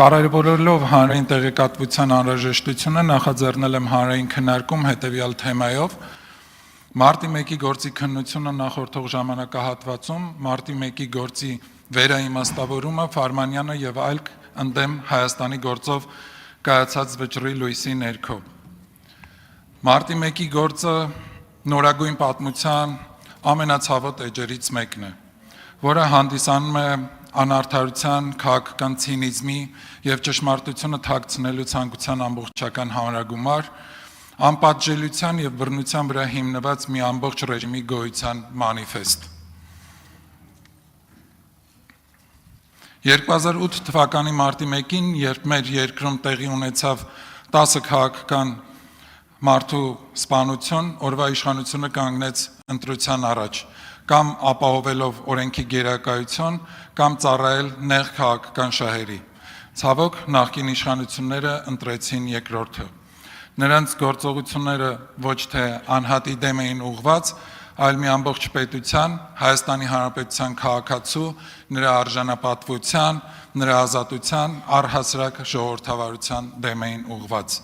Կարևորելով հանրային տեղեկատվության անհրաժեշտությունը նախաձեռնել եմ հանրային քննարկում հետևյալ թեմայով. Մարտի 1-ի գործի քննությունը նախորդող ժամանակահատվածում, Մարտի 1-ի գործի վերաիմաստավորումը, Ֆարմանյանը եւ այլ ընդդեմ Հայաստանի գործով կայացած վճռի լույսի ներքո։ Մարտի 1-ի գործը նորագույն պատմության ամենացավոտ էջերից մեկն է, որը հանդիսանում է անարդարության, քաղաքական ցինիզմի եւ ճշմարտությունը թաքցնելու ցանկության ամբողջական հանրագումար, անպատժելիության եւ բռնության վրա հիմնված մի ամբողջ ռեժիմի գոյության մանիֆեստ։ 2008 թվականի մարտի 1-ին, երբ մեր երկրում տեղի ունեցավ 10 քաղաքական մարդու սպանություն, օրվա իշխանությունը կանգնեց ընտրության առաջ, կամ ապահովելով օրենքի գերակայություն, կամ ծառայել նեղ քաղաքական շահերի։ Ցավոք, նախկին իշխանությունները ընտրեցին երկրորդը։ Նրանց գործողությունները ոչ թե անհատի դեմ էին ուղղված, այլ մի ամբողջ պետության, Հայաստանի Հանրապետության քաղաքացու, նրա արժանապատվության, նրա ազատության, առհասարակ ժողովրդավարության դեմ էին ուղղված։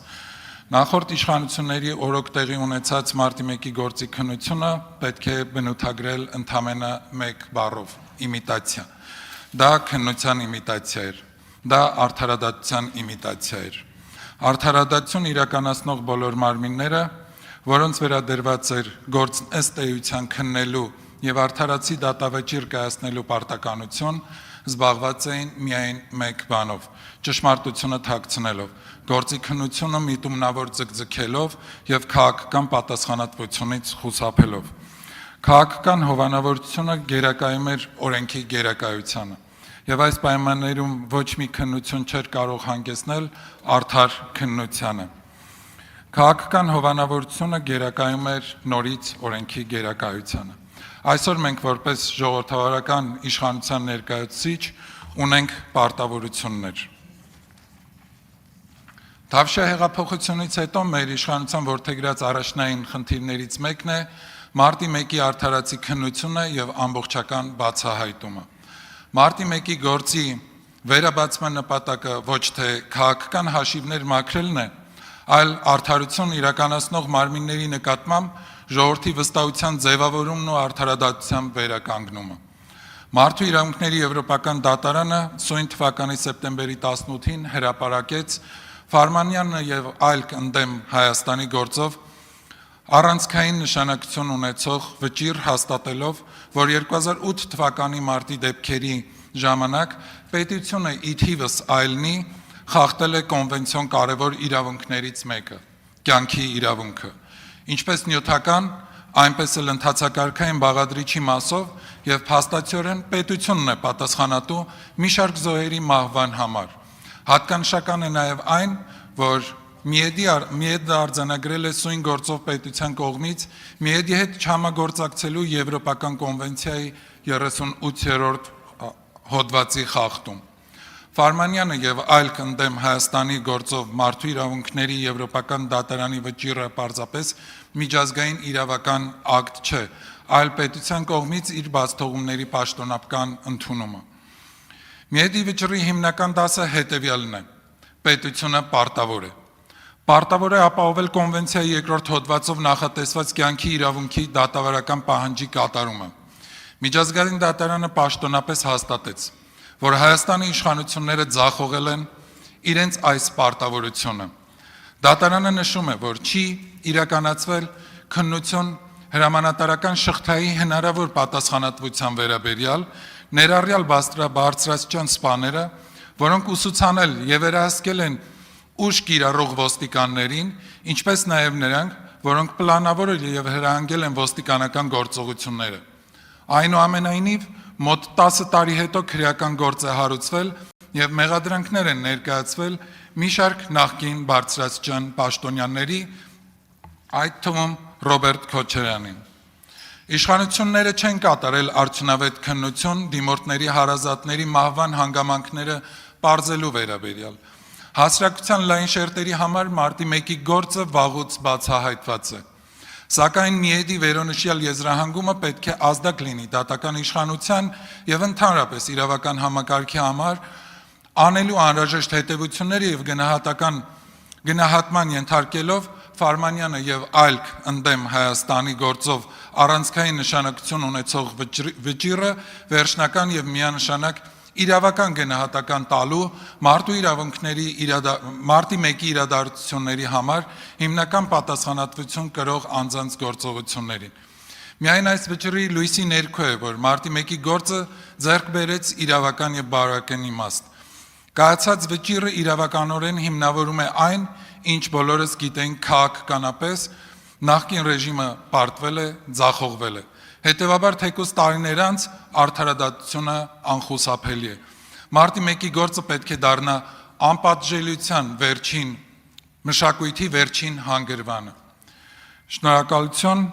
Նախորդ իշխանությունների օրոք տեղի ունեցած մարտի 1-ի գործի քննությունը պետք է բնութագրել ընդամենը մեկ բառով՝ իմիտացիա։ Դա քննության իմիտացիա էր, դա արդարադատության իմիտացիա էր։ Արդարադատություն իրականացնող բոլոր մարմինները, որոնց վերադրված էր գործն ըստ էության քննելու եւ արդարացի դատավճիռ կայացնելու պարտականություն, զբաղված էին միայն մեկ բանով՝ ճշմարտությունը թաքցնելով, գործի քննությունը միտումնավոր ձգձգելով եւ քաղաքական պատասխանատվությունից խուսափելով։ Քաղաքական հովանավորությունը գերակայում էր օրենքի գերակայությանը, եւ այս պայմաններում ոչ մի քննություն չէր կարող հանգեցնել արդար քննությանը։ Քաղաքական հովանավորությունը գերակայում էր նորից օրենքի գերակայությանը։ Այսօր մենք որպես ժողովրդավարական իշխանության ներկայացուցիչ ունենք պարտավորություններ։ Թավշյա հեղափոխությունից հետո մեր իշխանության որդեգրած առաջնային խնդիրներից մեկն է մարտի 1-ի արդարացի քննությունը եւ ամբողջական բացահայտումը։ Մարտի 1-ի գործի վերաբացման նպատակը ոչ թե քաղաքական հաշիվներ մաքրելն է, այլ արդարություն իրականացնող մարմինների նկատմամբ ժողովրդի վստահության ձևավորումն ու արդարադատության վերականգնումը։ Մարդու իրավունքների եվրոպական դատարանը սույն թվականի սեպտեմբերի 18-ին հրապարակեց Ֆարմանյանը եւ այլ ընդդեմ Հայաստանի գործով առանցքային նշանակություն ունեցող վճիռ հաստատելով, որ 2008 թվականի մարտի դեպքերի ժամանակ պետությունը ի թիվս այլնի խախտել է կոնվենցիոն կարևոր իրավունքներից մեկը՝ կյանքի իրավունքը, ինչպես նյութական, այնպես էլ ընթացակարգային բաղադրիչի մասով եւ փաստացիորեն պետությունն է պատասխանատու մի շարք զոհերի մահվան համար։ Հատկանշական է նաեւ այն, որ Միեդը արձանագրել է սույն գործով պետության կողմից Միեդի հետ չհամագործակցելու Եվրոպական կոնվենցիայի 38-րդ հոդվածի խախտում։ Ֆարմանյանը եւ այլ ընդդեմ Հայաստանի գործով մարդու իրավունքների եվրոպական դատարանի վճիռը պարզապես միջազգային իրավական ակտ չէ, այլ պետության կողմից իր բացթողումների պաշտոնական ընդունումը։ Միեդի վճռի հիմնական դասը հետևյալն է. պետությունը պարտավոր է։ Պարտավոր է ապահովել կոնվենցիայի երկրորդ հոդվածով նախատեսված կյանքի իրավունքի դատավարական պահանջի կատարումը։ Միջազգային դատարանը պաշտոնապես հաստատեց, որ Հայաստանի իշխանությունները ձախողել են իրենց այս պարտավորությունը։ Դատարանը նշում է, որ չի իրականացվել քննություն հրամանատարական շղթայի հնարավոր պատասխանատվության վերաբերյալ, ներառյալ բարձրաստիճան սպաները, որոնք ուսուցանել եւ վերահսկել են ուժ կիրառող ոստիկաններին, ինչպես նաեւ նրանք, որոնք պլանավորել եւ հրահանգել են ոստիկանական գործողությունները։ Այնուամենայնիվ, մոտ 10 տարի հետո քրեական գործ է հարուցվել եւ մեղադրանքներ են ներկայացվել մի շարք նախկին բարձրաստիճան պաշտոնյաների, այդ թվում Ռոբերտ Քոչարյանին։ Իշխանությունները չեն կատարել արդյունավետ քննություն դիմորդների հարազատների մահվան հանգամանքները պարզելու վերաբերյալ։ Հասարակության լայն շերտերի համար մարտի 1-ի գործը վաղուց բացահայտված է։ Սակայն Միեդի վերոնշյալ եզրահանգումը պետք է ազդակ լինի դատական իշխանության եւ ընդհանրապես իրավական համակարգի համար Անելու անհրաժեշտ հետևությունները եւ գնահատման ենթարկելով Ֆարմանյանը եւ այլ ընդդեմ Հայաստանի գործով առանցքային նշանակություն ունեցող վճիռը վերջնական եւ միանշանակ իրավական գնահատական տալու մարտի 1-ի իրադարձությունների համար հիմնական պատասխանատվություն կրող անձանց գործողություններին։ Միայն այս վճռի լույսի ներքո է, որ մարտի 1-ի գործը ձեռք բերեց իրավական եւ բարոյական իմաստ։ Կայացած վճիռը իրավականորեն հիմնավորում է այն, ինչ բոլորս գիտենք քաղաքականապես, նախկին ռեժիմը պարտվել է, ձախողվել է։ Հետևաբար թեկուզ տարիներ անց արդարադատությունը անխուսափելի է։ Մարտի 1-ի գործը պետք է դառնա անպատժելիության վերջին մշակույթի վերջին հանգրվանը։ Շնորհակալություն։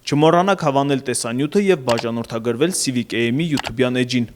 Չմոռանաք հավանել տեսանյութը եւ բաժանորդագրվել Civic AM-ի YouTube-յան էջին։